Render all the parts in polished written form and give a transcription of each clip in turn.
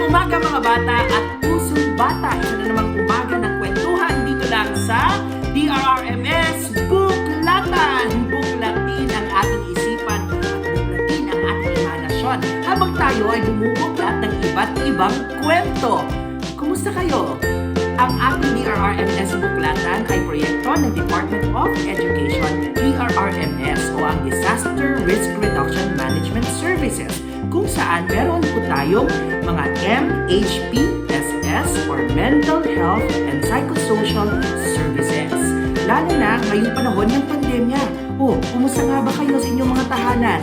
umaga mga bata at pusong bata. Isa na namang umaga ng kwentuhan dito lang sa DRRMS Buklatan. Buklatin ang ating isipan at buklatin ang ating imahinasyon habang tayo ay bumubuklat ng iba't ibang kwento. Kumusta kayo? Ang ating DRRMS Buklatan ay proyekto ng Department of Education, DRRMS o ang Disaster Risk Reduction Management Services, kung saan meron po tayong mga MHPSS or Mental Health and Psychosocial Services. Lalo na ngayong panahon ng pandemya. Kumusta nga ba kayo sa inyong mga tahanan?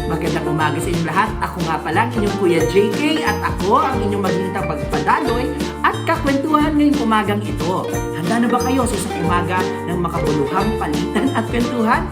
Magandang umaga sa inyong lahat. Ako nga pala, inyong Kuya JK at ako ang inyong maging tagapagpadaloy at kakwentuhan ngayong umagang ito. Handa na ba kayo sa isang umaga ng makabuluhang palitan at kwentuhan?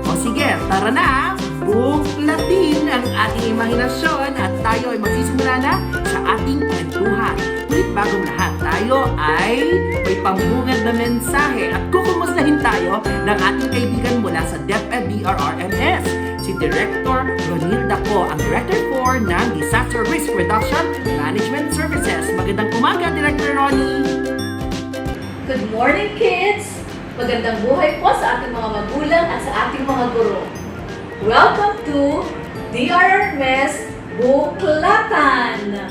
O sige, tara na! Buklatin ang ating imahinasyon at tayo ay magsisimula na sa ating kwentuhan. Ngunit bagong lahat, tayo ay may pambungad na mensahe at kukumustahin tayo ng ating kaibigan mula sa DepEd DRRMS, si Director Ronilda Po, ang Director 4 ng Disaster Risk Reduction Management Services. Magandang umaga, Director Ronnie! Good morning, kids! Magandang buhay po sa ating mga magulang at sa ating mga guro. Welcome to DRRMS Buklatan!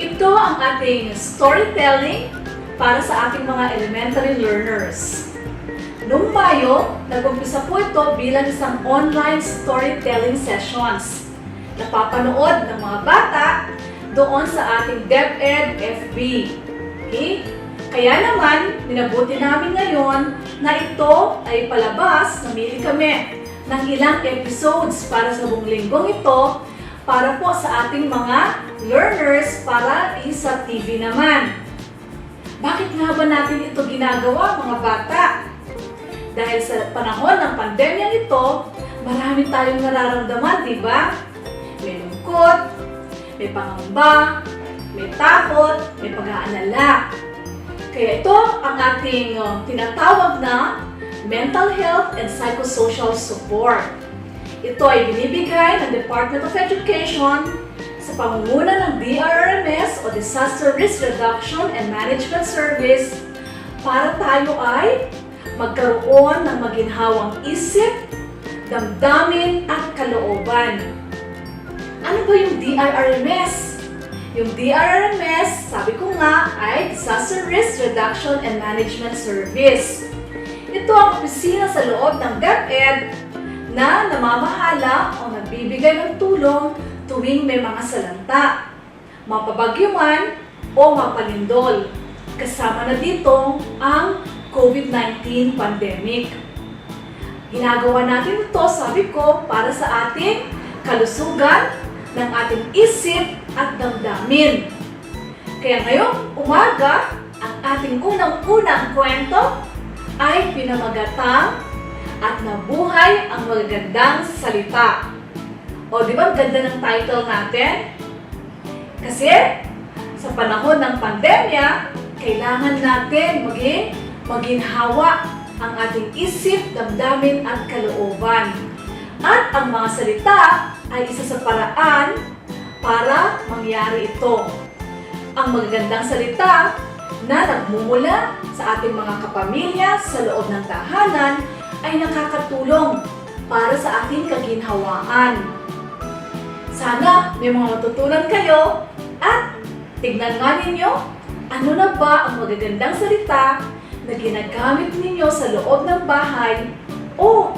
Ito ang ating storytelling para sa ating mga elementary learners. Noong Mayo, nag-umpisa po ito bilang isang online storytelling sessions. Napapanood ng mga bata doon sa ating DepEd FB. Okay? Kaya naman, minabuti namin ngayon na ito ay palabas, namili kami ng ilang episodes para sa buong linggong ito para po sa ating mga learners para sa TV naman. Bakit nga ba natin ito ginagawa, mga bata? Dahil sa panahon ng pandemya ito, marami tayong nararamdaman, di ba? May lungkot, may pangamba, may takot, may pag-aalala. Kaya ito ang ating tinatawag na mental health and psychosocial support. Ito ay binibigay ng Department of Education sa pangunguna ng DRRMS o Disaster Risk Reduction and Management Service para tayo ay magkaroon ng maginhawang isip, damdamin at kalooban. Ano ba yung DRRMS? Yung DRRMS, sabi ko nga, ay Disaster Risk Reduction and Management Service. Ito ang opisina sa loob ng DepEd na namamahala o nagbibigay ng tulong tuwing may mga salanta, mapabagyo man o mapalindol. Kasama na dito ang COVID-19 pandemic. Ginagawa natin ito, sabi ko, para sa ating kalusugan ng ating isip at damdamin. Kaya ngayong umaga, ang ating unang-unang kwento ay pinamagatang at nabuhay ang magagandang salita. O di ba, ganda ng title natin? Kasi sa panahon ng pandemya, kailangan natin maginhawa ang ating isip, damdamin at kalooban. At ang mga salita ay isa sa paraan para mangyari ito. Ang magagandang salita na nagmumula sa ating mga kapamilya sa loob ng tahanan ay nakakatulong para sa ating kaginhawaan. Sana may mga matutunan kayo at tignan nga ninyo ano na ba ang magagandang salita na ginagamit ninyo sa loob ng bahay o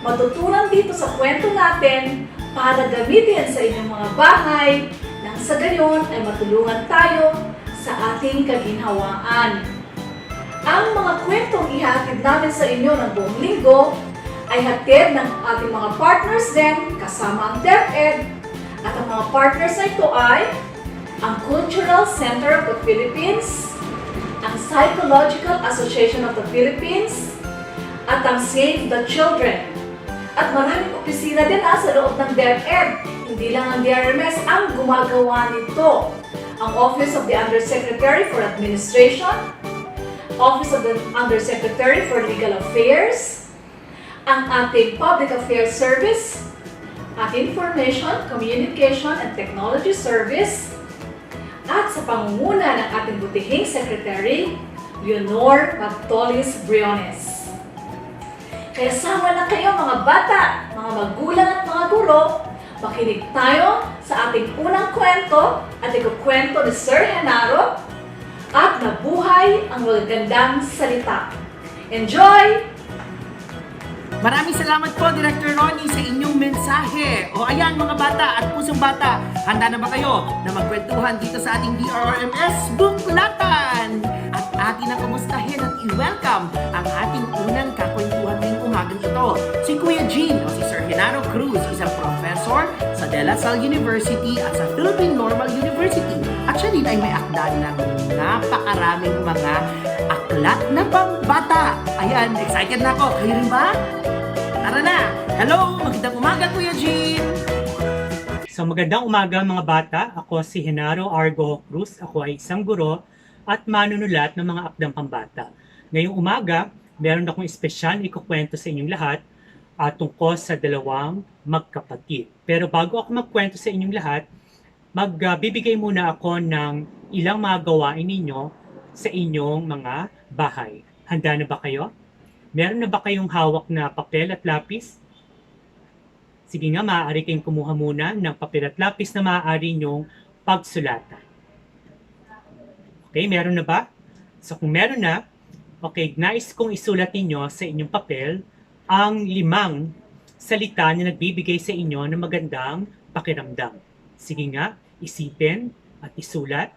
matutunan dito sa kwento natin para gamitin sa inyong mga bahay nang sa gayon ay matulungan tayo sa ating kaginhawaan. Ang mga kwentong ihatid namin sa inyo ng buong linggo ay hatid ng ating mga partners din kasama ang DepEd. At ang mga partners na ito ay ang Cultural Center of the Philippines, ang Psychological Association of the Philippines, at ang Save the Children. At maraming opisina din sa loob ng DepEd. Hindi lang ang DRRMS ang gumagawa nito. Ang Office of the Undersecretary for Administration, Office of the Undersecretary for Legal Affairs, ang ating Public Affairs Service, at Information, Communication and Technology Service, at sa pangunguna ng ating butihing Secretary, Leonor Magtolis Briones. Kaya sama na kayo mga bata, mga magulang at mga guro, makinig tayo sa ating unang kwento at ikukwento ni Sir Genaro at nabuhay ang magagandang salita. Enjoy! Maraming salamat po, Director Ronnie, sa inyong mensahe. O ayan mga bata at pusong bata, handa na ba kayo na magkwentuhan dito sa ating DRRMS Buklatan? At atin na kumustahin at i-welcome ang ating unang kakwentuhan ngayong umagang ito. Si Kuya Jean o si Sir Genaro Cruz, isang professor sa De La Salle University at sa Philippine Normal University. At siya din ay may akda ng napakaraming mga aklat na pambata. Ayan, excited na ako. Kayo rin ba? Tara na! Hello! Magandang umaga, Kuya Jean! So magandang umaga mga bata. Ako si Genaro Argo Cruz. Ako ay isang guro at manunulat ng mga akdang pambata. Ngayong umaga, meron akong espesyal na ikukwento sa inyong lahat tungkol sa dalawang magkapatid. Pero bago ako magkwento sa inyong lahat, magbibigay muna ako ng ilang mga gawain ninyo sa inyong mga bahay. Handa na ba kayo? Meron na ba kayong hawak na papel at lapis? Sige nga, maaari kayong kumuha muna ng papel at lapis na maaari nyong pagsulatan. Okay, meron na ba? So kung meron na, okay, nais kong isulat ninyo sa inyong papel ang 5 salita na nagbibigay sa inyo ng magandang pakiramdam. Sige nga, isipin at isulat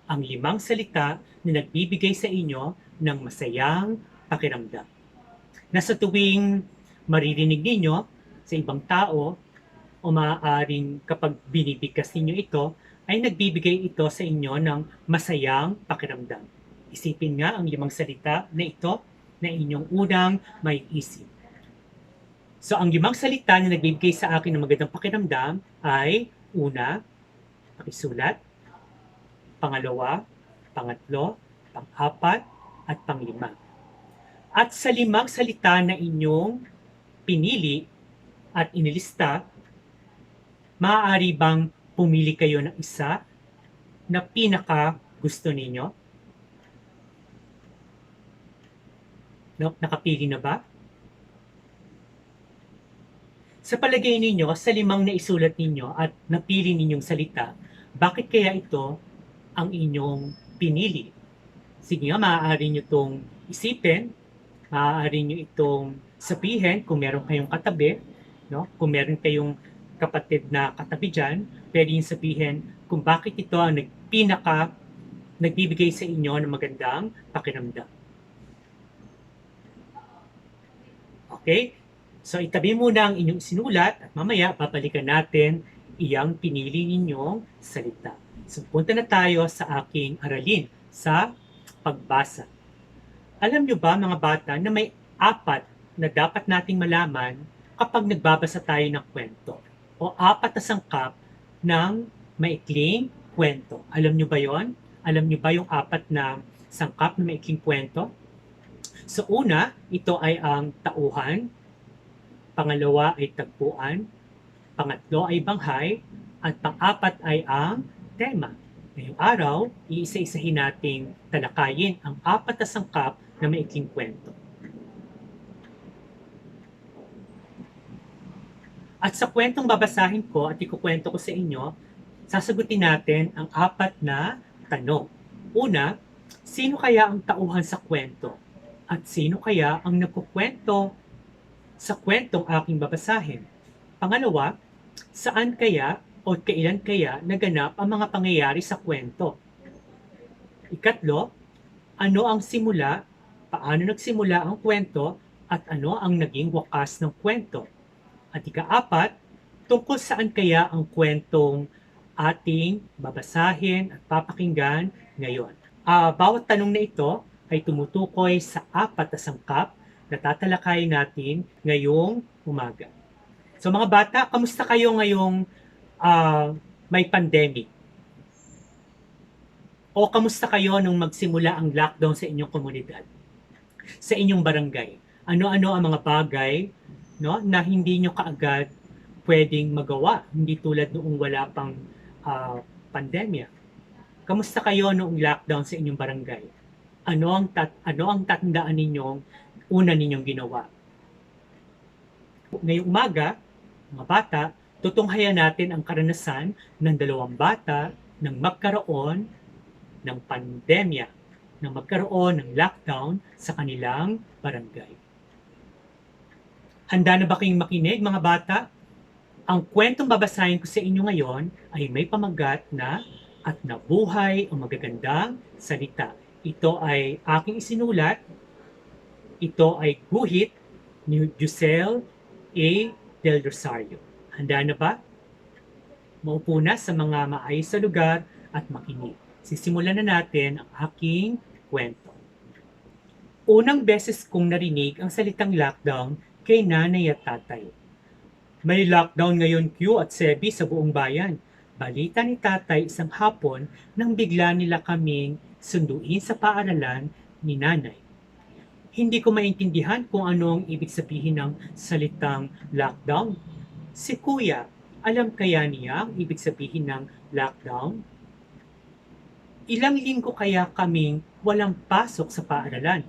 ang 5 salita na nagbibigay sa inyo ng masayang pakiramdam. Na sa tuwing maririnig ninyo sa ibang tao o maaaring kapag binibigkas ninyo ito, ay nagbibigay ito sa inyo ng masayang pakiramdam. Isipin nga ang 5 salita na ito na inyong unang may isip. So ang 5 salita na nagbibigay sa akin ng magandang pakiramdam ay una, pakisulat, pangalawa, pangatlo, pang-4, at pang-5. At sa 5 salita na inyong pinili at inilista, maaari bang pumili kayo ng isa na pinaka gusto ninyo? Nakapili na ba? Sa palagay ninyo, sa 5 na isulat ninyo at napili ninyong salita, bakit kaya ito ang inyong pinili? Sige nga, maaari nyo itong isipin, maaari nyo itong sabihin kung meron kayong katabi, no? Kung meron kayong kapatid na katabi dyan, pwede yung sabihin kung bakit ito ang nagbibigay sa inyo ng magandang pakiramdam. Okay? So itabi muna ang inyong sinulat at mamaya papalikan natin iyang pinili ninyong salita. So punta na tayo sa aking aralin sa pagbasa. Alam nyo ba mga bata na may 4 na dapat nating malaman kapag nagbabasa tayo ng kwento o 4 na sangkap ng maikling kwento. Alam nyo ba yon? Alam nyo ba yung 4 na sangkap ng maikling kwento? So una, ito ay ang tauhan, pangalawa ay tagpuan, pangatlo ay banghay, at pang-4 ay ang tema. Ngayong araw, iisa-isahin nating talakayin ang 4 na sangkap na maikling kwento. At sa kwentong babasahin ko at ikukwento ko sa inyo, sasagutin natin ang 4 na tanong. Una, sino kaya ang tauhan sa kwento? At sino kaya ang nagkukwento sa kwentong aking babasahin? Pangalawa, saan kaya o kailan kaya naganap ang mga pangyayari sa kwento? Ikatlo, ano ang simula, paano nagsimula ang kwento, at ano ang naging wakas ng kwento? At ika-4, tungkol saan kaya ang kwentong ating babasahin at papakinggan ngayon? Bawat tanong na ito ay tumutukoy sa 4 na sangkap na tatalakayin natin ngayong umaga. So mga bata, kamusta kayo ngayong may pandemic? O kamusta kayo nung magsimula ang lockdown sa inyong komunidad? Sa inyong barangay? Ano-ano ang mga bagay, no, na hindi nyo kaagad pwedeng magawa, hindi tulad noong wala pang pandemya. Kamusta kayo noong lockdown sa inyong barangay? Ano ang tatandaan ninyong una ninyong ginawa? Ngayong umaga, mga bata, tutunghayan natin ang karanasan ng dalawang bata nang magkaroon ng pandemya, nang magkaroon ng lockdown sa kanilang barangay. Handa na ba kayong makinig, mga bata? Ang kwentong babasahin ko sa inyo ngayon ay may pamagat na "At nabuhay ang magagandang salita." Ito ay aking isinulat. Ito ay guhit ni Jusel A. Del Rosario. Handa na ba? Maupo na sa mga maayos sa lugar at makinig. Sisimulan na natin ang aking kwento. Unang beses kong narinig ang salitang lockdown kay nanay at tatay. May lockdown ngayon, Q at Sebi, sa buong bayan. Balita ni tatay isang hapon nang bigla nila kaming sunduin sa paaralan ni nanay. Hindi ko maintindihan kung ano ang ibig sabihin ng salitang lockdown. Si kuya, alam kaya niya ang ibig sabihin ng lockdown? Ilang linggo kaya kaming walang pasok sa paaralan?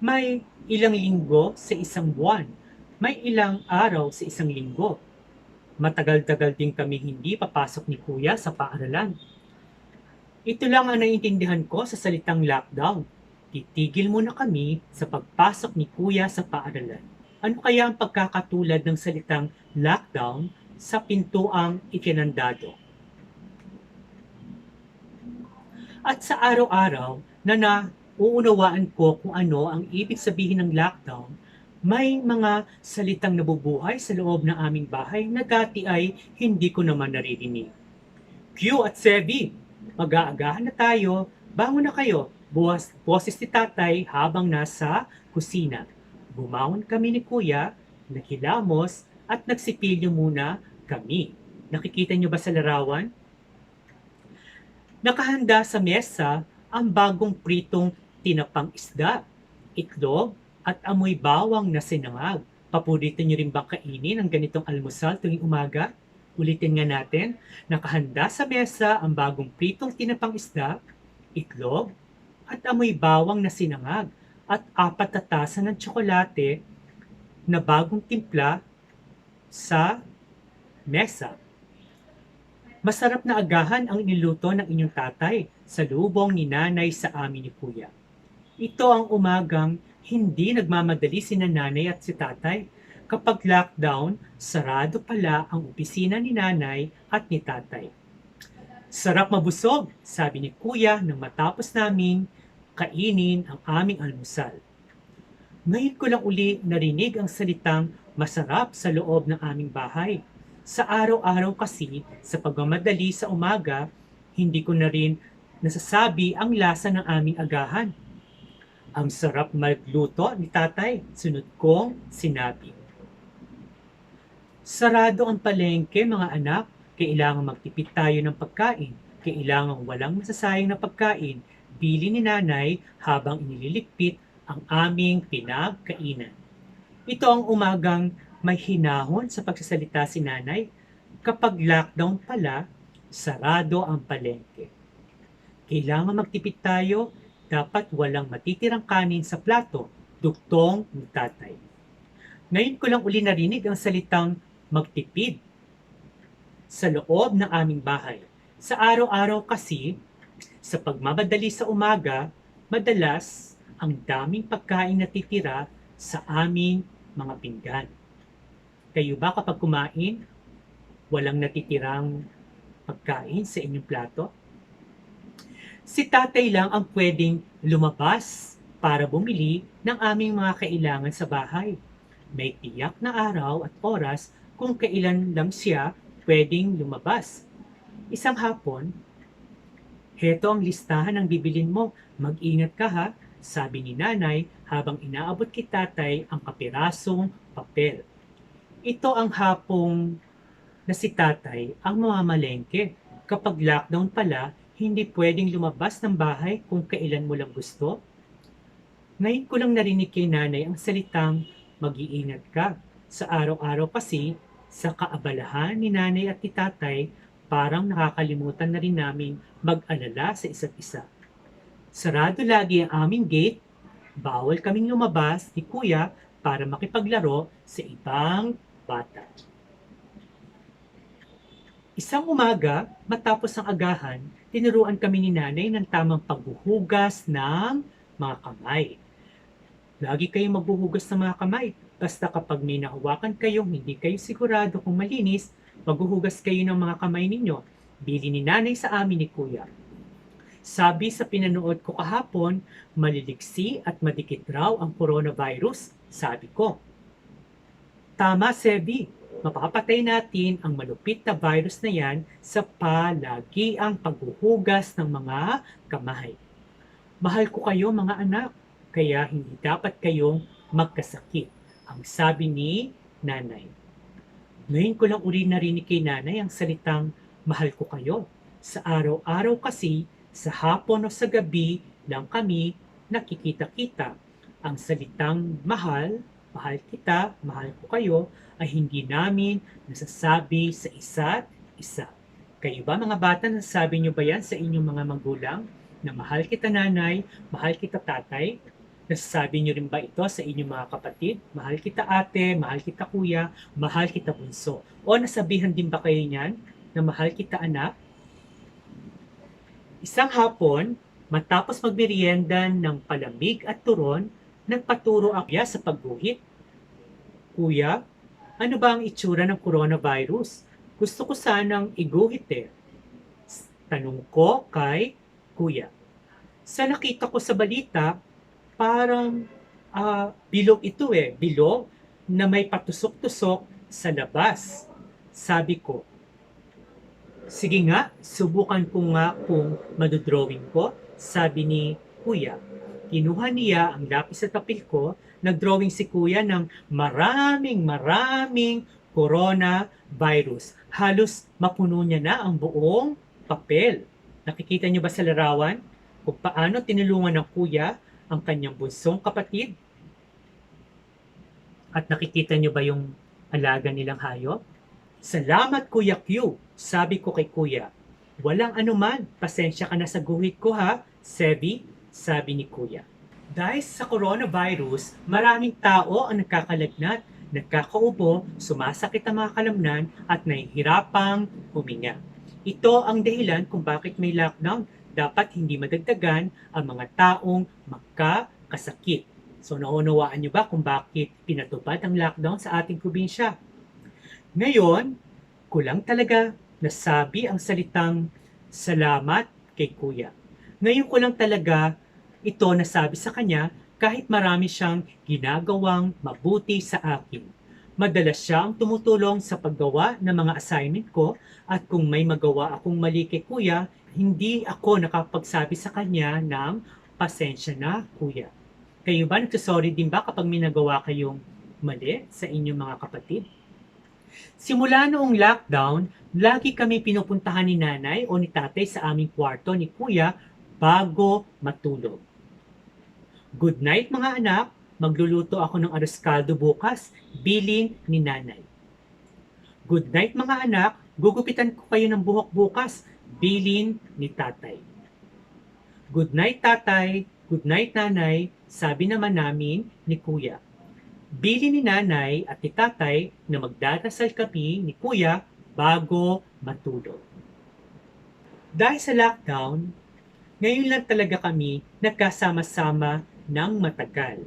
May ilang linggo sa isang buwan. May ilang araw sa isang linggo. Matagal-tagal din kami hindi papasok ni kuya sa paaralan. Ito lang ang naiintindihan ko sa salitang lockdown. Titigil muna kami sa pagpasok ni kuya sa paaralan. Ano kaya ang pagkakatulad ng salitang lockdown sa pintuang ikinandado? At sa araw-araw na nauunawaan ko kung ano ang ibig sabihin ng lockdown, may mga salitang nabubuhay sa loob ng aming bahay na dati ay hindi ko naman naririnig. Q at Sebi, mag-aagahan na tayo. Bangon na kayo. Boses ni tatay habang nasa kusina. Bumangon kami ni kuya, naghilamos at nagsipilyo muna kami. Nakikita niyo ba sa larawan? Nakahanda sa mesa ang bagong pritong tinapang isda, itlog, at amoy bawang na sinangag. Paborito niyo rin bang kainin ang ganitong almusal tuwing umaga? Ulitin nga natin, nakahanda sa mesa ang bagong pritong tinapang isda, itlog, at amoy bawang na sinangag, at 4 na tasa ng tsokolate na bagong timpla sa mesa. Masarap na agahan ang niluto ng inyong tatay sa lubong ni nanay sa amin ni kuya. Ito ang umagang hindi nagmamadali si nanay at si tatay. Kapag lockdown, sarado pala ang opisina ni nanay at ni tatay. Sarap mabusog, sabi ni kuya nang matapos namin kainin ang aming almusal. Ngayon ko lang uli narinig ang salitang masarap sa loob ng aming bahay. Sa araw-araw kasi, sa pagmamadali sa umaga, hindi ko na rin nasasabi ang lasa ng aming agahan. Ang sarap magluto ni tatay, sunod kong sinabi. Sarado ang palengke, mga anak. Kailangan magtipid tayo ng pagkain. Kailangan walang masasayang na pagkain. Bili ni nanay habang inililigpit ang aming pinagkainan. Ito ang umagang may hinahon sa pagsasalita si nanay. Kapag lockdown pala, sarado ang palengke. Kailangan magtipid tayo. Dapat walang matitirang kanin sa plato, duktong ni tatay. Ngayon ko lang uli narinig ang salitang magtipid sa loob ng aming bahay. Sa araw-araw kasi, sa pagmamadali sa umaga, madalas ang daming pagkain na titira sa aming mga pinggan. Kayo ba kapag kumain, walang natitirang pagkain sa inyong plato? Si tatay lang ang pwedeng lumabas para bumili ng aming mga kailangan sa bahay. May tiyak na araw at oras kung kailan lang siya pwedeng lumabas. Isang hapon, heto ang listahan ng bibilin mo. Mag-ingat ka ha, sabi ni nanay habang inaabot kay tatay ang kapirasong papel. Ito ang hapong na si tatay ang mamamalengke. Kapag lockdown pala, hindi pwedeng lumabas ng bahay kung kailan mo lang gusto. Ngayon ko lang narinig kay nanay ang salitang mag-iingat ka. Sa araw-araw kasi, Sa kaabalahan ni nanay at ni tatay, parang nakakalimutan na rin namin mag-alala sa isa't isa. Sarado lagi ang aming gate, bawal kaming lumabas ni kuya para makipaglaro sa ibang bata. Isang umaga, matapos ang agahan, tinuruan kami ni nanay ng tamang paghuhugas ng mga kamay. Lagi kayong maghuhugas ng mga kamay. Basta kapag may nahawakan kayong hindi kayo sigurado kung malinis, maghuhugas kayo ng mga kamay ninyo. Bili ni nanay sa amin ni kuya. Sabi sa pinanood ko kahapon, maliliksi at madikit raw ang coronavirus, sabi ko. Tama, Sebi. Mapapatay natin ang malupit na virus na yan sa palagi ang paghuhugas ng mga kamay. Mahal ko kayo mga anak, kaya hindi dapat kayong magkasakit, ang sabi ni nanay. Ngayon ko lang uli narinig kay nanay ang salitang mahal ko kayo. Sa araw-araw kasi, sa hapon o sa gabi lang kami nakikita-kita. Ang salitang mahal, mahal kita, mahal ko kayo, ay hindi namin nasasabi sa isa't isa. Kayo ba mga bata, nasasabi nyo ba yan sa inyong mga magulang? Na mahal kita nanay, mahal kita tatay? Nasasabi nyo rin ba ito sa inyong mga kapatid? Mahal kita ate, mahal kita kuya, mahal kita bunso. O nasabihan din ba kayo niyan na mahal kita anak? Isang hapon, matapos magmerienda ng palamig at turon, nagpaturo ako sa pagguhit. Kuya, ano ba ang itsura ng coronavirus? Gusto ko sanang iguhit eh. Tanong ko kay kuya. Sa nakita ko sa balita, parang bilog ito eh. Bilog na may patusok-tusok sa labas. Sabi ko, sige nga, subukan ko nga kung madodrawing ko, sabi ni kuya. Kinuha niya ang lapis at papel ko, nagdrawing si kuya ng maraming coronavirus. Halos mapuno niya na ang buong papel. Nakikita niyo ba sa larawan kung paano tinulungan ng kuya ang kanyang bunsong kapatid? At nakikita niyo ba yung alaga nilang hayop? Salamat Kuya Q, sabi ko kay kuya. Walang anuman, pasensya ka na sa guhit ko ha, Sebi, sabi ni kuya. Dahil sa coronavirus, maraming tao ang nagkakalagnat, nagkakaubo, sumasakit ang mga kalamnan at nahihirapang huminga. Ito ang dahilan kung bakit may lockdown. Dapat hindi madagdagan ang mga taong magkakasakit. So naunawaan niyo ba kung bakit pinatupad ang lockdown sa ating probinsya? Ngayon, kulang talaga nasabi ang salitang salamat kay kuya. Ngayon ko lang talaga ito nasabi sa kanya kahit marami siyang ginagawang mabuti sa akin. Madalas siya ang tumutulong sa paggawa ng mga assignment ko at kung may magawa akong mali kay kuya, hindi ako nakapagsabi sa kanya ng pasensya na kuya. Kayo ba nagsasorry din ba kapag may nagawa kayong mali sa inyong mga kapatid? Simula noong lockdown, lagi kami pinupuntahan ni nanay o ni tatay sa aming kwarto ni kuya bago matulog. Good night mga anak, magluluto ako ng arroz caldo bukas, bilin ni nanay. Good night mga anak, gugupitan ko kayo ng buhok bukas, bilin ni tatay. Good night tatay, good night nanay, sabi naman namin ni kuya. Bilin ni nanay at ni tatay na magdadasal kami ni kuya bago matulog. Dahil sa lockdown, ngayon lang talaga kami nagkasama-sama ng matagal,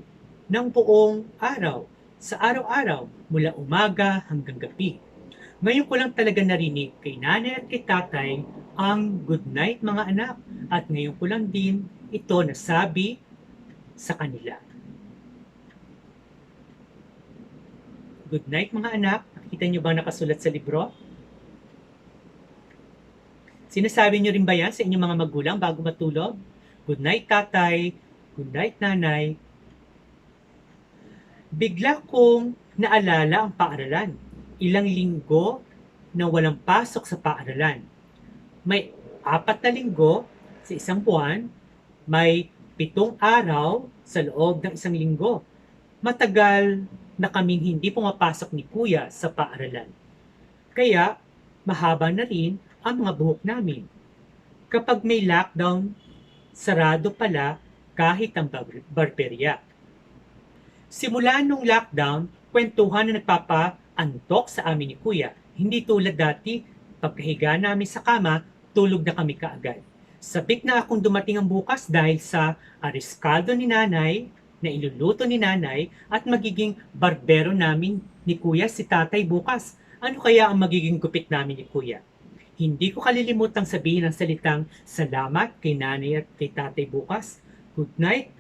ng buong araw, sa araw-araw, mula umaga hanggang gabi. Ngayon ko lang talaga narinig kay nanay at kay tatay ang good night mga anak at ngayon ko lang din ito nasabi sa kanila. Good night mga anak. Nakita niyo bang nakasulat sa libro? Sinasabi niyo rin ba yan sa inyong mga magulang bago matulog? Good night tatay. Good night nanay. Bigla kong naalala ang paaralan. Ilang linggo na walang pasok sa paaralan. May 4 na linggo sa isang buwan. May 7 araw sa loob ng isang linggo. Matagal na kaming hindi pumapasok ni kuya sa paaralan. Kaya mahaba na rin ang mga buhok namin. Kapag may lockdown, sarado pala kahit ang barberya. Simula nung lockdown, kwentuhan na nagpapaantok sa amin ni Kuya. Hindi tulad dati, pagkahiga namin sa kama, tulog na kami kaagad. Sabik na akong dumating ang bukas dahil sa ariskaldo ni nanay, na iluluto ni nanay, at magiging barbero namin ni Kuya si tatay bukas. Ano kaya ang magiging gupit namin ni Kuya? Hindi ko kalilimutang sabihin ang salitang salamat kay nanay at kay tatay bukas. Good night,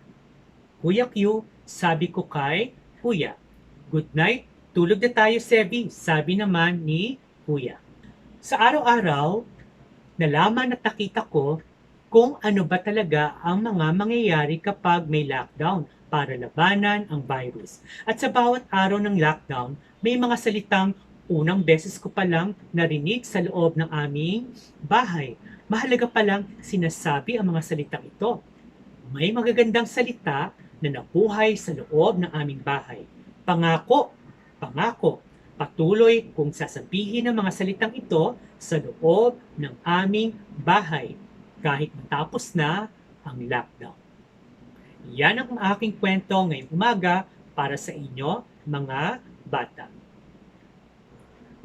Kuya Q, sabi ko kay Kuya. Good night, tulog na tayo, Sebi, sabi naman ni Kuya. Sa araw-araw, nalaman at nakita ko kung ano ba talaga ang mga mangyayari kapag may lockdown para labanan ang virus. At sa bawat araw ng lockdown, may mga salitang unang beses ko palang narinig sa loob ng aming bahay. Mahalaga palang sinasabi ang mga salitang ito. May magagandang salita na nabuhay sa loob ng aming bahay. Pangako, pangako, patuloy kung sasabihin ang mga salitang ito sa loob ng aming bahay kahit matapos na ang lockdown. Yan ang aking kwento ngayong umaga para sa inyo, mga bata.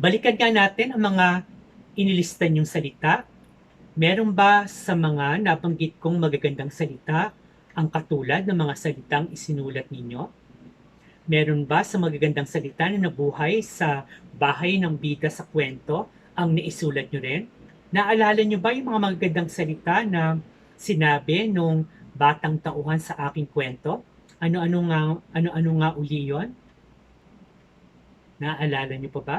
Balikan nga natin ang mga inilista niyong salita. Meron ba sa mga nabanggit kong magagandang salita ang katulad ng mga salitang isinulat ninyo? Meron ba sa magagandang salita na nabuhay sa bahay ng bida sa kwento ang naisulat nyo rin? Naalala nyo ba yung mga magagandang salita na sinabi nung batang tauhan sa aking kwento? Ano-ano nga uli yun? Naalala nyo pa ba?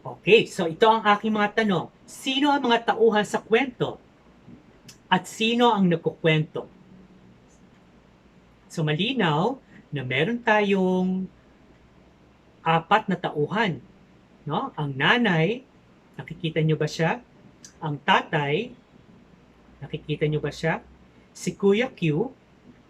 Okay, so ito ang aking mga tanong. Sino ang mga tauhan sa kwento? At sino ang nagkukwento? So malinaw na meron tayong 4 na tauhan. No? Ang nanay, nakikita nyo ba siya? Ang tatay, nakikita nyo ba siya? Si Kuya Q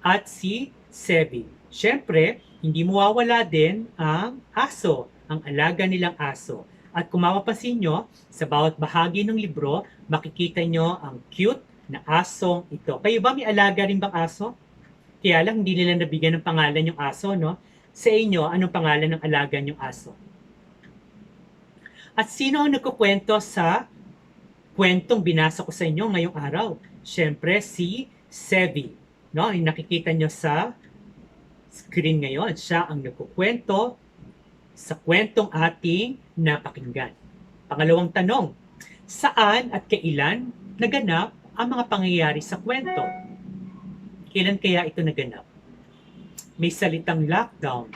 at si Sebi. Siyempre, hindi mawawala din ang aso, ang alaga nilang aso. At kung mapapansin nyo, sa bawat bahagi ng libro, makikita nyo ang cute na asong ito. Kayo ba may alaga rin bang aso? Kaya lang hindi nila nabigyan ng pangalan yung aso, no? Sa inyo, anong pangalan ng alaga yung aso? At sino ang nagkukwento sa kwentong binasa ko sa inyo ngayong araw? Siyempre, si Sevi. No? Yung nakikita nyo sa screen ngayon. Siya ang nagkukwento sa kwentong ating napakinggan. Pangalawang tanong, saan at kailan naganap ang mga pangyayari sa kwento? Kailan kaya ito naganap? May salitang lockdown,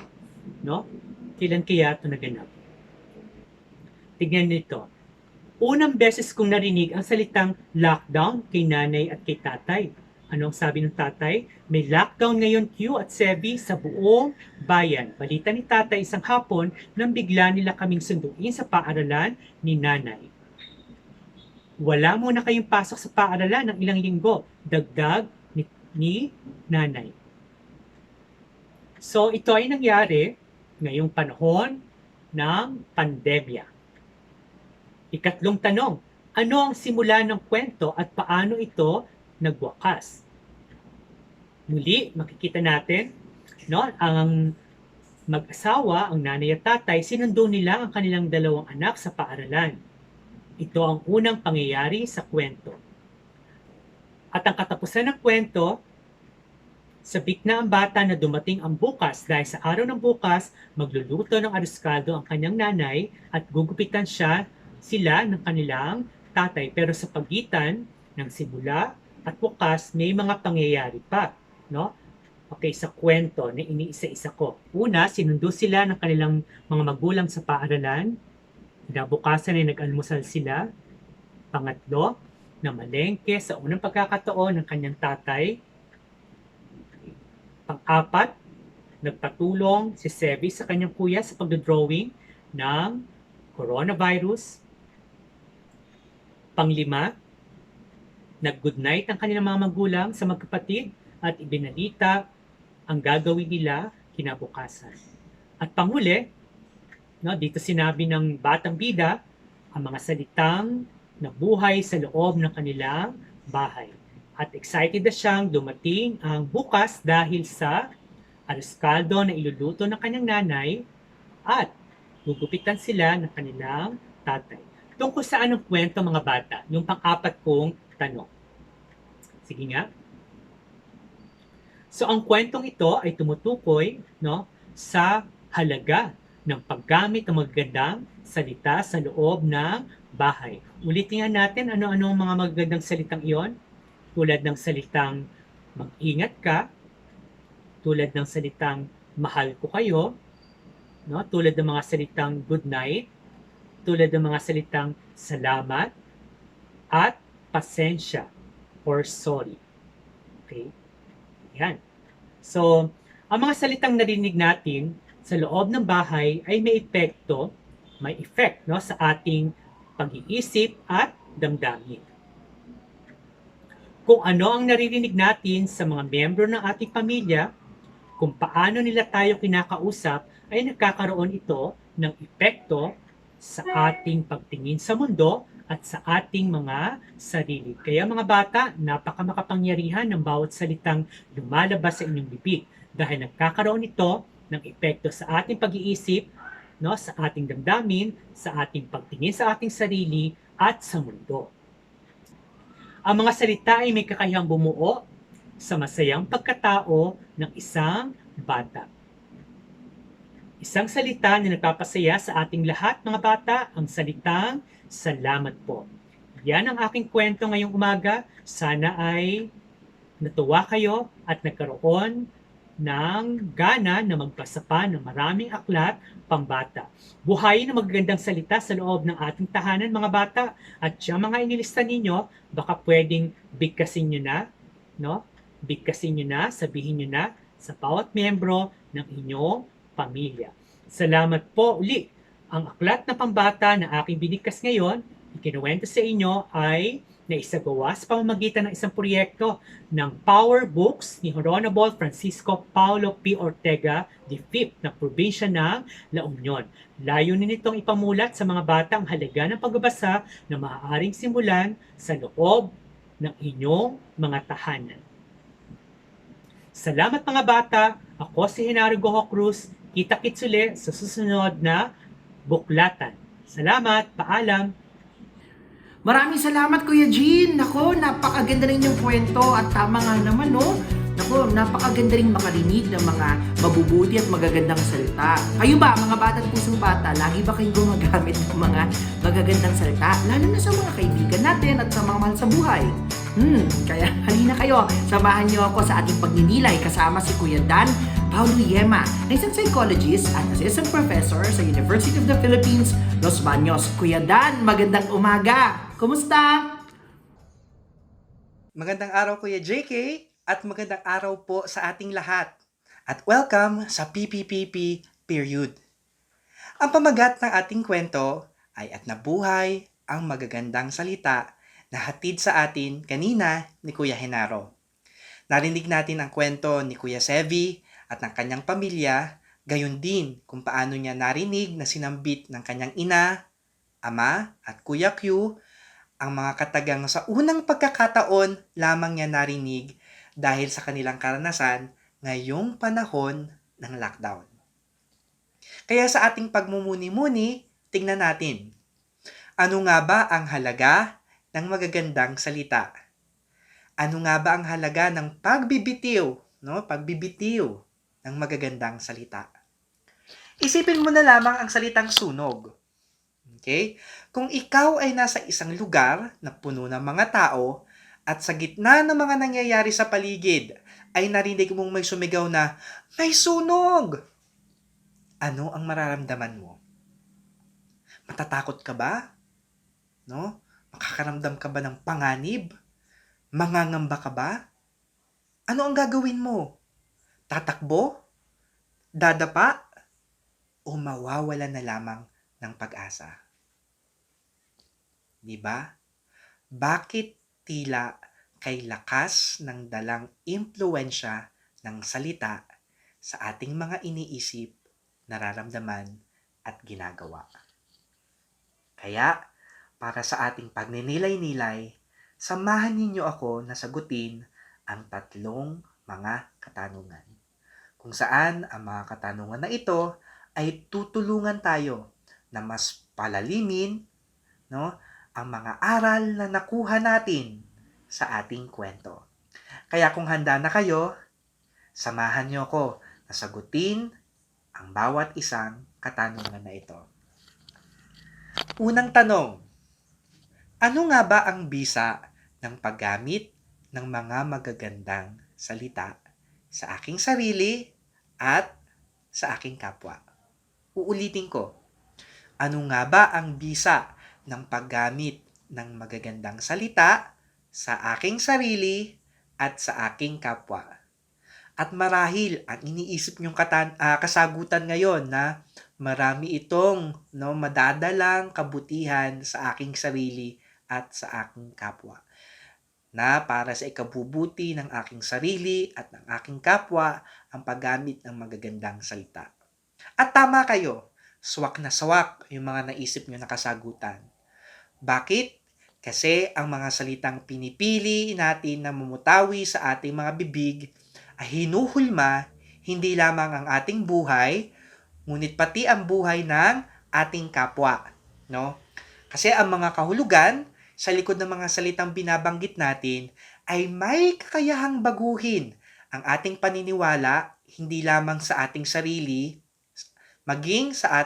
no? Kailan kaya ito naganap? Tignan nito. Unang beses kong narinig ang salitang lockdown kay nanay at kay tatay. Ano ang sabi ng tatay? May lockdown ngayon Q at Sevi sa buong bayan. Balita ni tatay isang hapon nang bigla nila kaming sunduin sa paaralan ni nanay. Wala muna kayong pasok sa paaralan ng ilang linggo. Dagdag ni nanay. So ito ay nangyari ngayong panahon ng pandemya. Ikatlong tanong, ano ang simula ng kwento at paano ito nagwakas? Muli, makikita natin, no, ang mag-asawa, ang nanay at tatay, sinundo nila ang kanilang 2 anak sa paaralan. Ito ang unang pangyayari sa kwento. At ang katapusan ng kwento, sabik na ang bata na dumating ang bukas dahil sa araw ng bukas, magluluto ng ariskaldo ang kanyang nanay at gugupitan sila ng kanilang tatay. Pero sa pagitan ng simula at bukas, may mga pangyayari pa. No? Okay, sa kwento na iniisa-isa ko. Una, sinundo sila ng kanilang mga magulang sa paaralan. Kinabukasan ay nag-almusal sila. Pangatlo, namalengke sa unang pagkakataon ng kanyang tatay. Pang-apat, nagpatulong si Sevi sa kanyang kuya sa pagdodrawing ng coronavirus. Pang-5, nag-good night ang kanilang mga magulang sa magkapatid at ibinalita ang gagawin nila kinabukasan. At panghuli, No, dito sinabi ng batang bida ang mga salitang nabuhay sa loob ng kanilang bahay. At excited na siyang dumating ang bukas dahil sa arroz caldo na iluluto ng kanyang nanay at gugupitan sila ng kanilang tatay. Tungkol saan ang kwento mga bata? Yung pang-apat kong tanong. Sige nga. So ang kwentong ito ay tumutukoy sa halaga ng paggamit ng magagandang salita sa loob ng bahay. Ulitin nga natin ano-ano ang mga magagandang salitang iyon, tulad ng salitang mag-ingat ka, tulad ng salitang mahal ko kayo, tulad ng mga salitang good night, tulad ng mga salitang salamat, at pasensya or sorry. Okay? Yan. So, ang mga salitang narinig natin sa loob ng bahay ay may effect sa ating pag-iisip at damdamin. Kung ano ang naririnig natin sa mga miyembro ng ating pamilya, kung paano nila tayo kinakausap, ay nagkakaroon ito ng epekto sa ating pagtingin sa mundo at sa ating mga sarili. Kaya mga bata, napakamakapangyarihan ng bawat salitang lumalabas sa inyong bibig dahil nagkakaroon ito ng epekto sa ating pag-iisip, sa ating damdamin, sa ating pagtingin sa ating sarili at sa mundo. Ang mga salita ay may kakayahang bumuo sa masayang pagkatao ng isang bata. Isang salita na nagpapasaya sa ating lahat mga bata, ang salitang salamat po. Yan ang aking kwento ngayong umaga. Sana ay natuwa kayo at nagkaroon ng gana na magbasa pa ng maraming aklat pambata. Buhayin ang magagandang salita sa loob ng ating tahanan mga bata. At yung mga inilista ninyo, baka pwedeng bigkasin nyo na, bigkasin nyo na, sabihin nyo na sa bawat miyembro ng inyong pamilya. Salamat po uli. Ang aklat na pambata na aking binigkas ngayon, ikinuwento sa inyo ay naisagawa sa pamamagitan ng isang proyekto ng Power Books ni Honorable Francisco Paulo P. Ortega V ng probinsya ng La Union. Layunin nitong ipamulat sa mga bata ang halaga ng pagbabasa na maaaring simulan sa loob ng inyong mga tahanan. Salamat mga bata. Ako si Henaro Goho Cruz. Kita-kits ulit sa susunod na buklatan. Salamat. Paalam. Maraming salamat Kuya Jean. Nako, napakaganda rin yung kwento at tama nga naman Nako, napakaganda rin makarinig ng mga mabubuti at magagandang salita. Kayo ba, mga bata at pusong bata, lagi ba kayong gumagamit ng mga magagandang salita? Lalo na sa mga kaibigan natin at sa mga mahal sa buhay. Kaya halina kayo, samahan niyo ako sa ating pagninilay kasama si Kuya Dan Paulo Yema, na isang psychologist at assistant professor sa University of the Philippines, Los Baños. Kuya Dan, magandang umaga! Kumusta? Magandang araw Kuya JK at magandang araw po sa ating lahat. At welcome sa PPPP period. Ang pamagat ng ating kwento ay At Nabuhay ang Magagandang Salita na hatid sa atin kanina ni Kuya Henaro. Narinig natin ang kwento ni Kuya Sevi at ng kanyang pamilya, gayon din kung paano niya narinig na sinambit ng kanyang ina, ama at Kuya Q ang mga katagang sa unang pagkakataon lamang niya narinig dahil sa kanilang karanasan ngayong panahon ng lockdown. Kaya sa ating pagmumuni-muni, tingnan natin. Ano nga ba ang halaga ng magagandang salita? Ano nga ba ang halaga ng pagbibitiw, pagbibitiw ng magagandang salita? Isipin mo na lamang ang salitang sunog. Okay? Kung ikaw ay nasa isang lugar na puno ng mga tao at sa gitna ng mga nangyayari sa paligid ay narinig mong may sumigaw na, "May sunog!" Ano ang mararamdaman mo? Matatakot ka ba? Makakaramdam ka ba ng panganib? Mangangamba ka ba? Ano ang gagawin mo? Tatakbo? Dadapa? O mawawala na lamang ng pag-asa? Diba? Bakit tila kay lakas ng dalang impluwensya ng salita sa ating mga iniisip, nararamdaman, at ginagawa. Kaya, para sa ating pagninilay-nilay, samahan ninyo ako na sagutin ang 3 mga katanungan. Kung saan ang mga katanungan na ito ay tutulungan tayo na mas palalimin, no, ang mga aral na nakuha natin sa ating kwento. Kaya kung handa na kayo, samahan niyo ako na sagutin ang bawat isang katanungan na ito. Unang tanong, ano nga ba ang bisa ng paggamit ng mga magagandang salita sa aking sarili at sa aking kapwa? Uulitin ko, ano nga ba ang bisa ng paggamit ng magagandang salita sa aking sarili at sa aking kapwa? At marahil ang iniisip niyong kasagutan ngayon na marami itong madadalang kabutihan sa aking sarili at sa aking kapwa. Na para sa ikabubuti ng aking sarili at ng aking kapwa ang paggamit ng magagandang salita. At tama kayo, swak na swak yung mga naisip niyo na kasagutan. Bakit? Kasi ang mga salitang pinipili natin na mumutawi sa ating mga bibig ay hinuhulma hindi lamang ang ating buhay, ngunit pati ang buhay ng ating kapwa. No? Kasi ang mga kahulugan sa likod ng mga salitang binabanggit natin ay may kakayahang baguhin ang ating paniniwala hindi lamang sa ating sarili, maging sa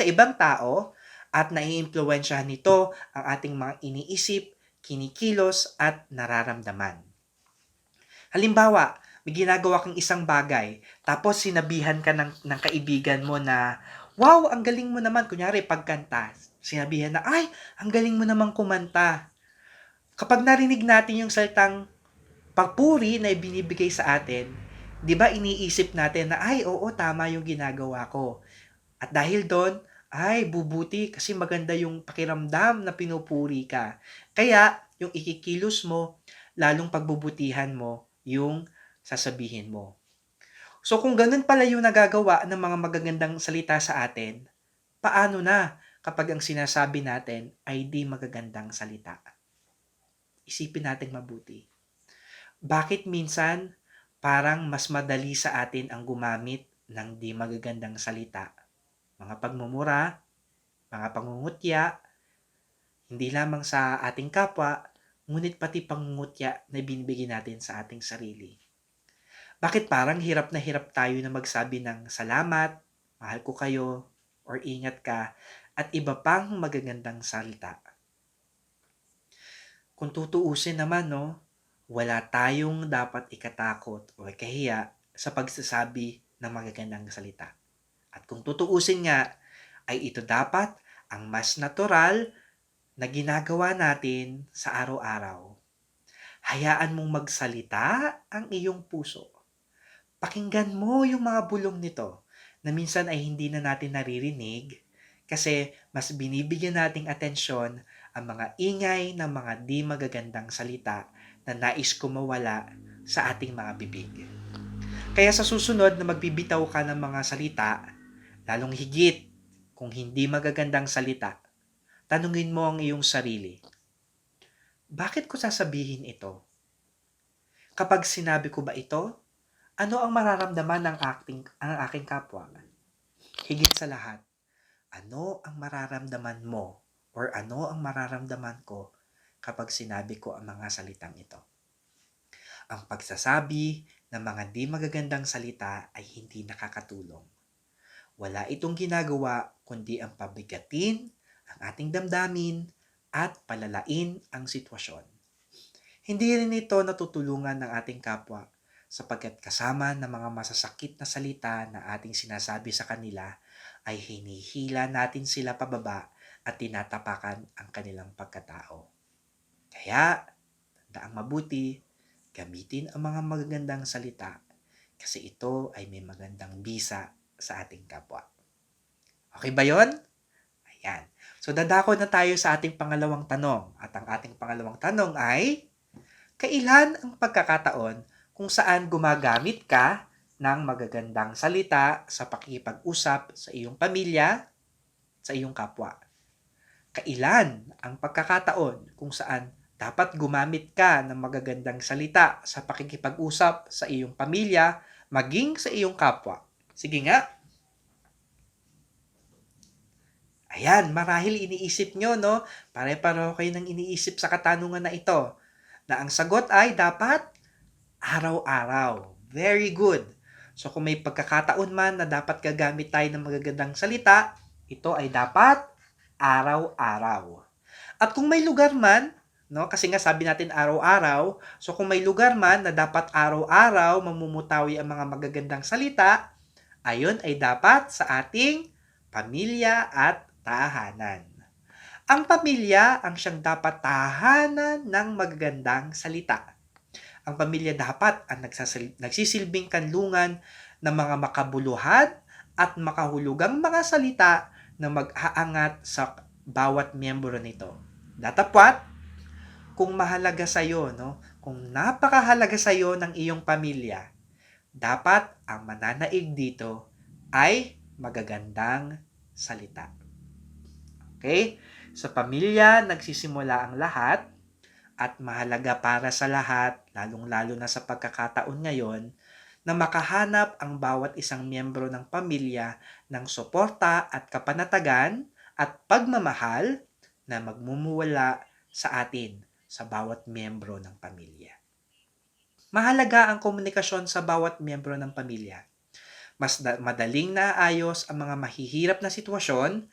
ibang tao, at naiimpluwensyahan nito ang ating mga iniisip, kinikilos at nararamdaman. Halimbawa, may ginagawa kang isang bagay, tapos sinabihan ka ng kaibigan mo na, wow, ang galing mo naman. Kunyari, pagkanta, sinabihan na, ay, ang galing mo naman kumanta. Kapag narinig natin yung salitang papuri na ibinibigay sa atin, di ba iniisip natin na, ay, oo, tama yung ginagawa ko. At dahil doon, ay, bubuti kasi maganda yung pakiramdam na pinupuri ka. Kaya, yung ikikilos mo, lalong pagbubutihan mo yung sasabihin mo. So kung ganun pala yung nagagawa ng mga magagandang salita sa atin, paano na kapag ang sinasabi natin ay di magagandang salita? Isipin natin mabuti. Bakit minsan parang mas madali sa atin ang gumamit ng di magagandang salita? Mga pagmumura, mga pangungutya, hindi lamang sa ating kapwa, ngunit pati pangungutya na binibigay natin sa ating sarili. Bakit parang hirap na hirap tayo na magsabi ng salamat, mahal ko kayo, or ingat ka, at iba pang magagandang salita? Kung tutuusin naman, wala tayong dapat ikatakot o ikahiya sa pagsasabi ng magagandang salita. At kung tutuusin nga, ay ito dapat ang mas natural na ginagawa natin sa araw-araw. Hayaan mong magsalita ang iyong puso. Pakinggan mo yung mga bulong nito na minsan ay hindi na natin naririnig kasi mas binibigyan nating atensyon ang mga ingay ng mga di magagandang salita na nais kumawala sa ating mga bibig. Kaya sa susunod na magbibitaw ka ng mga salita, lalong higit kung hindi magagandang salita, tanungin mo ang iyong sarili. Bakit ko sasabihin ito? Kapag sinabi ko ba ito, ano ang mararamdaman ng aking kapwa? Higit sa lahat, ano ang mararamdaman mo or ano ang mararamdaman ko kapag sinabi ko ang mga salitang ito? Ang pagsasabi ng mga di magagandang salita ay hindi nakakatulong. Wala itong ginagawa kundi ang pabigatin ang ating damdamin at palalain ang sitwasyon. Hindi rin ito natutulungan ng ating kapwa sapagkat kasama ng mga masasakit na salita na ating sinasabi sa kanila ay hinihila natin sila pababa at tinatapakan ang kanilang pagkatao. Kaya, tandaang mabuti, gamitin ang mga magagandang salita kasi ito ay may magandang bisa sa ating kapwa. Okay ba yon? Ayan. So, dadako na tayo sa ating pangalawang tanong. At ang ating pangalawang tanong ay, kailan ang pagkakataon kung saan gumagamit ka ng magagandang salita sa pakikipag-usap sa iyong pamilya, sa iyong kapwa. Kailan ang pagkakataon kung saan dapat gumamit ka ng magagandang salita sa pakikipag-usap sa iyong pamilya, maging sa iyong kapwa? Sige nga. Ayan, marahil iniisip nyo, no? Pare-pareho kayo ng iniisip sa katanungan na ito. Na ang sagot ay dapat araw-araw. Very good. So kung may pagkakataon man na dapat gagamit tayo ng magagandang salita, ito ay dapat araw-araw. At kung may lugar man, no, kasi nga sabi natin araw-araw, so kung may lugar man na dapat araw-araw mamumutawi ang mga magagandang salita, ayon ay dapat sa ating pamilya at tahanan. Ang pamilya ang siyang dapat tahanan ng magagandang salita. Ang pamilya dapat ang nagsisilbing kanlungan ng mga makabuluhan at makahulugang mga salita na mag-aangat sa bawat miyembro nito. Datapwat, kung mahalaga sa iyo, no? Kung napakahalaga sa iyo ng iyong pamilya, dapat ang mananaig dito ay magagandang salita. Okay? Sa pamilya, nagsisimula ang lahat at mahalaga para sa lahat, lalong-lalo na sa pagkakataon ngayon, na makahanap ang bawat isang miyembro ng pamilya ng suporta at kapanatagan at pagmamahal na magmumuwala sa atin sa bawat miyembro ng pamilya. Mahalaga ang komunikasyon sa bawat miyembro ng pamilya. Mas madaling naayos ang mga mahihirap na sitwasyon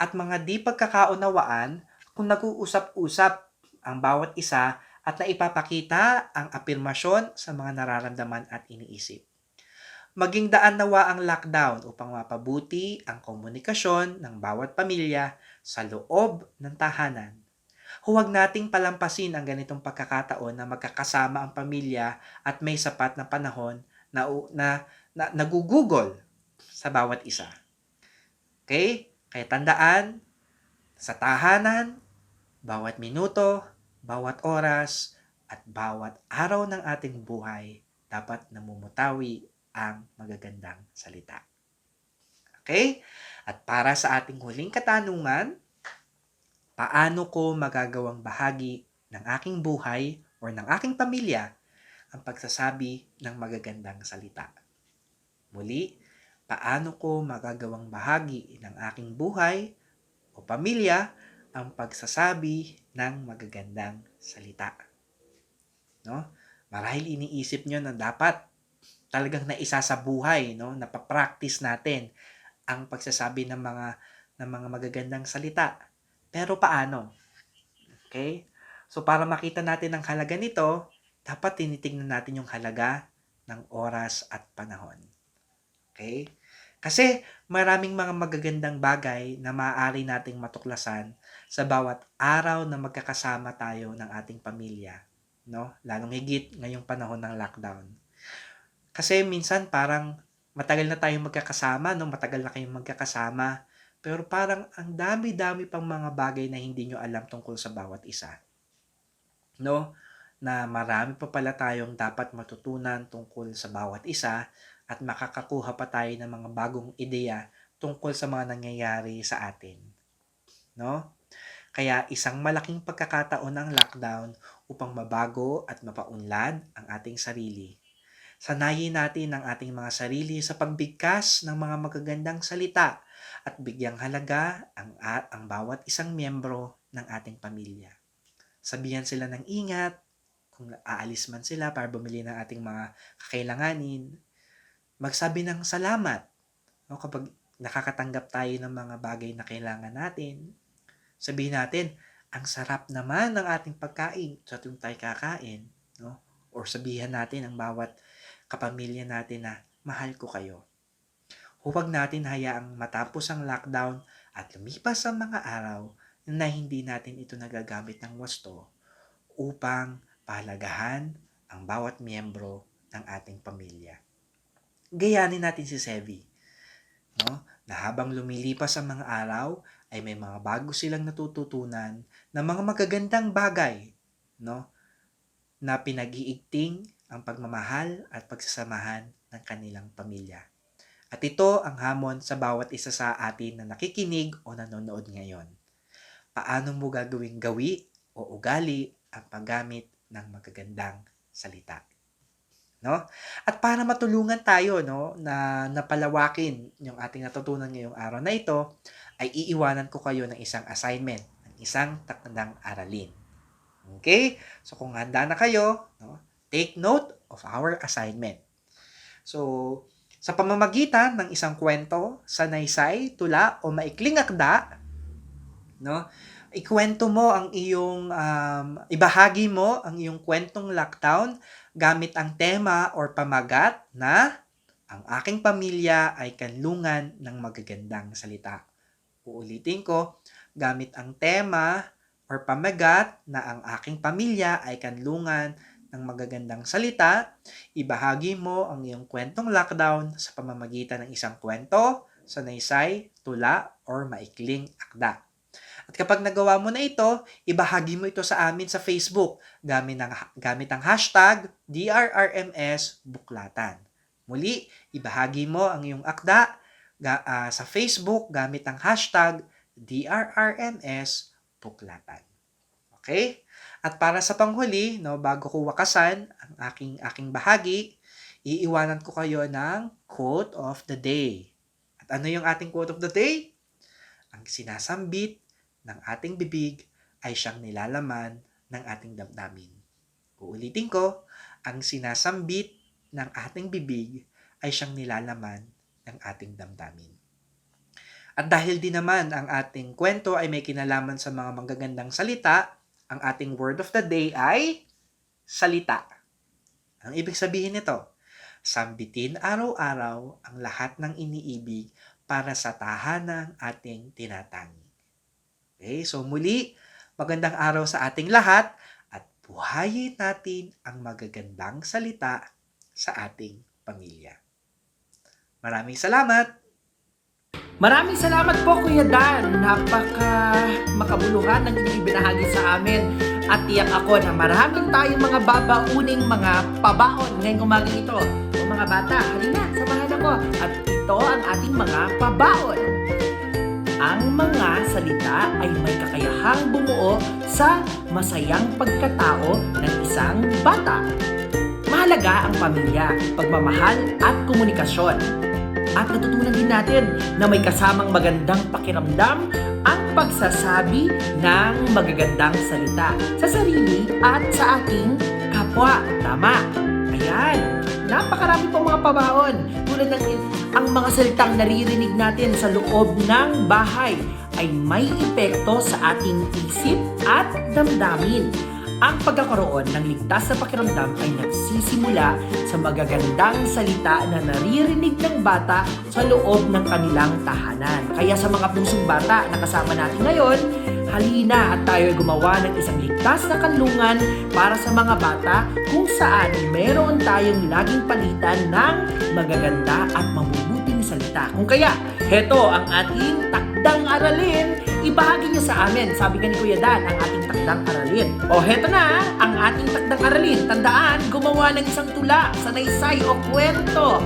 at mga di pagkakaunawaan kung nag-uusap-usap ang bawat isa at naipapakita ang apirmasyon sa mga nararamdaman at iniisip. Maging daan nawa ang lockdown upang mapabuti ang komunikasyon ng bawat pamilya sa loob ng tahanan. Huwag nating palampasin ang ganitong pagkakataon na magkakasama ang pamilya at may sapat na panahon na nagugugol sa bawat isa. Okay? Kaya tandaan, sa tahanan, bawat minuto, bawat oras, at bawat araw ng ating buhay, dapat namumutawi ang magagandang salita. Okay? At para sa ating huling katanungan, paano ko magagawang bahagi ng aking buhay o ng aking pamilya ang pagsasabi ng magagandang salita? Muli, paano ko magagawang bahagi ng aking buhay o pamilya ang pagsasabi ng magagandang salita? No? Marahil iniisip nyo na dapat talagang naisa sa buhay, no? Napapractice natin ang pagsasabi ng mga magagandang salita. Pero paano? Okay? So para makita natin ang halaga nito, dapat tinitingnan natin yung halaga ng oras at panahon. Okay? Kasi maraming mga magagandang bagay na maaari nating matuklasan sa bawat araw na magkakasama tayo ng ating pamilya, no? Lalong higit ngayong panahon ng lockdown. Kasi minsan parang matagal na tayong magkakasama, no? Matagal na kayong magkakasama, pero parang ang dami-dami pang mga bagay na hindi nyo alam tungkol sa bawat isa. No? Na marami pa pala tayong dapat matutunan tungkol sa bawat isa at makakakuha pa tayo ng mga bagong ideya tungkol sa mga nangyayari sa atin. No? Kaya isang malaking pagkakataon ang lockdown upang mabago at mapaunlad ang ating sarili. Sanayin natin ang ating mga sarili sa pagbigkas ng mga magagandang salita at bigyang halaga ang bawat isang miyembro ng ating pamilya. Sabihan sila ng ingat, kung aalis man sila para bumili ng ating mga kakailanganin, magsabi ng salamat. No, kapag nakakatanggap tayo ng mga bagay na kailangan natin, sabihin natin, ang sarap naman ng ating pagkain sa tuwing tayo kakain. No? Or sabihan natin ang bawat kapamilya natin na mahal ko kayo. Huwag natin hayaang matapos ang lockdown at lumipas ang mga araw na hindi natin ito nagagamit ng wasto upang pahalagahan ang bawat miyembro ng ating pamilya. Gayanin natin si Sevi, no? Na habang lumilipas ang mga araw ay may mga bago silang natututunan na mga magagandang bagay, no? Na pinag-iigting ang pagmamahal at pagsasamahan ng kanilang pamilya. At ito ang hamon sa bawat isa sa atin na nakikinig o nanonood ngayon. Paano mo gagawing gawi o ugali ang paggamit ng magagandang salita? No? At para matulungan tayo, no, na napalawakin yung ating natutunan ngayong araw na ito, ay iiwanan ko kayo ng isang assignment, ng isang takdang aralin. Okay? So kung handa na kayo, no, take note of our assignment. So, sa pamamagitan ng isang kwento, sanaysay, tula, o maikling akda, no, ikwento mo ang iyong, ibahagi mo ang iyong kwentong lockdown gamit ang tema or pamagat na ang aking pamilya ay kanlungan ng magagandang salita. Uulitin ko, gamit ang tema or pamagat na ang aking pamilya ay kanlungan ng magagandang salita, ibahagi mo ang iyong kwentong lockdown sa pamamagitan ng isang kwento, sanaysay, tula, or maikling akda. At kapag nagawa mo na ito, ibahagi mo ito sa amin sa Facebook gamit ang hashtag DRRMSBuklatan. Muli, ibahagi mo ang iyong akda sa Facebook gamit ang hashtag DRRMSBuklatan. Okay? At para sa panghuli, no, bago ko wakasan ang aking bahagi, iiwanan ko kayo ng quote of the day. At ano yung ating quote of the day? Ang sinasambit ng ating bibig ay siyang nilalaman ng ating damdamin. Uulitin ko, ang sinasambit ng ating bibig ay siyang nilalaman ng ating damdamin. At dahil din naman ang ating kwento ay may kinalaman sa mga magagandang salita, ang ating word of the day ay salita. Ang ibig sabihin nito, sambitin araw-araw ang lahat ng iniibig para sa tahanang ating tinatangi. Okay, so muli, magandang araw sa ating lahat at buhayin natin ang magagandang salita sa ating pamilya. Maraming salamat! Maraming salamat po, Kuya Dan. Makabuluhan ng inyong ibinahagi sa amin. At tiyak ako na maraming tayong mga babauning mga pabaon ngayong umaga ito. O mga bata, halina, samahan ako. At ito ang ating mga pabaon. Ang mga salita ay may kakayahang bumuo sa masayang pagkatao ng isang bata. Mahalaga ang pamilya, pagmamahal at komunikasyon. At natutunan din natin na may kasamang magandang pakiramdam ang pagsasabi ng magagandang salita sa sarili at sa ating kapwa. Tama. Ayan. Napakarami pong mga pabaon. Tulad ng ang mga salitang naririnig natin sa loob ng bahay ay may epekto sa ating isip at damdamin. Ang pagkakaroon ng ligtas na pakiramdam ay nagsisimula sa magagandang salita na naririnig ng bata sa loob ng kanilang tahanan. Kaya sa mga pusong bata na kasama natin ngayon, halina at tayo ay gumawa ng isang ligtas na kanlungan para sa mga bata kung saan meron tayong laging palitan ng magaganda at mabubuting salita. Kung kaya, heto ang ating takdang aralin. Ibahagi niyo sa amin, sabi nga ni Kuya Dan, ang ating takdang aralin. O heto na, ang ating takdang aralin. Tandaan, gumawa ng isang tula, sanaysay o kwento.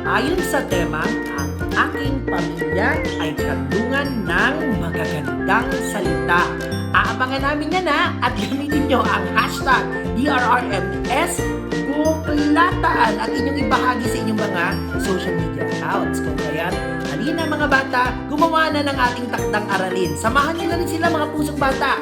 Ayon sa tema, ang aking pamilya ay kanlungan ng magagandang salita. Aabangan namin yan at gamitin nyo ang hashtag DRRMSBuklatan at inyong ibahagi sa inyong mga social media accounts. Kung kaya, halina mga bata, gumawa na ng ating takdang aralin. Samahan nyo na rin sila mga pusong bata.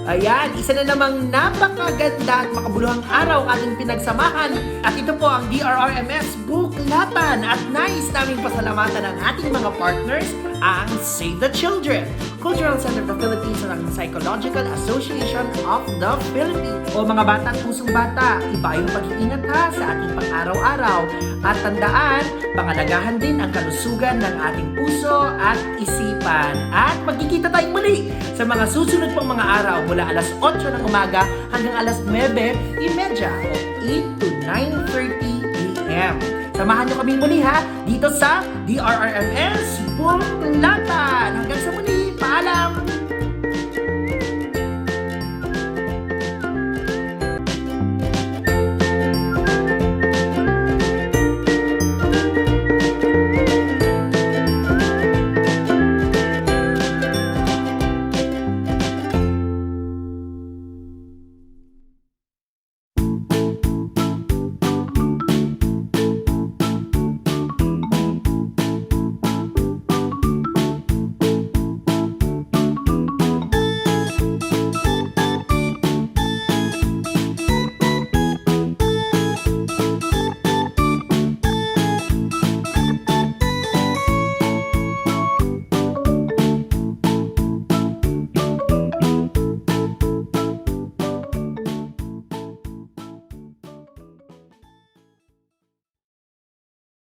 Ayan, isa na namang napakaganda at makabuluhang araw ating pinagsamahan. At ito po ang DRRMS Buklatan. At nais naming pasalamatan ang ating mga partners, ang Save the Children, Cultural Center of the Philippines at ang Psychological Association of the Philippines. O mga bata at pusong bata, iba yung pag-iingat sa ating pang-araw-araw. At tandaan, pangalagaan din ang kalusugan ng ating puso at isipan. At magkikita tayong muli sa mga susunod pang mga araw mula alas 8 ng umaga hanggang alas 9:30 o 8 to 9:30 a.m. Samahan nyo kaming muli dito sa DRRMS Buklatan. Hanggang sa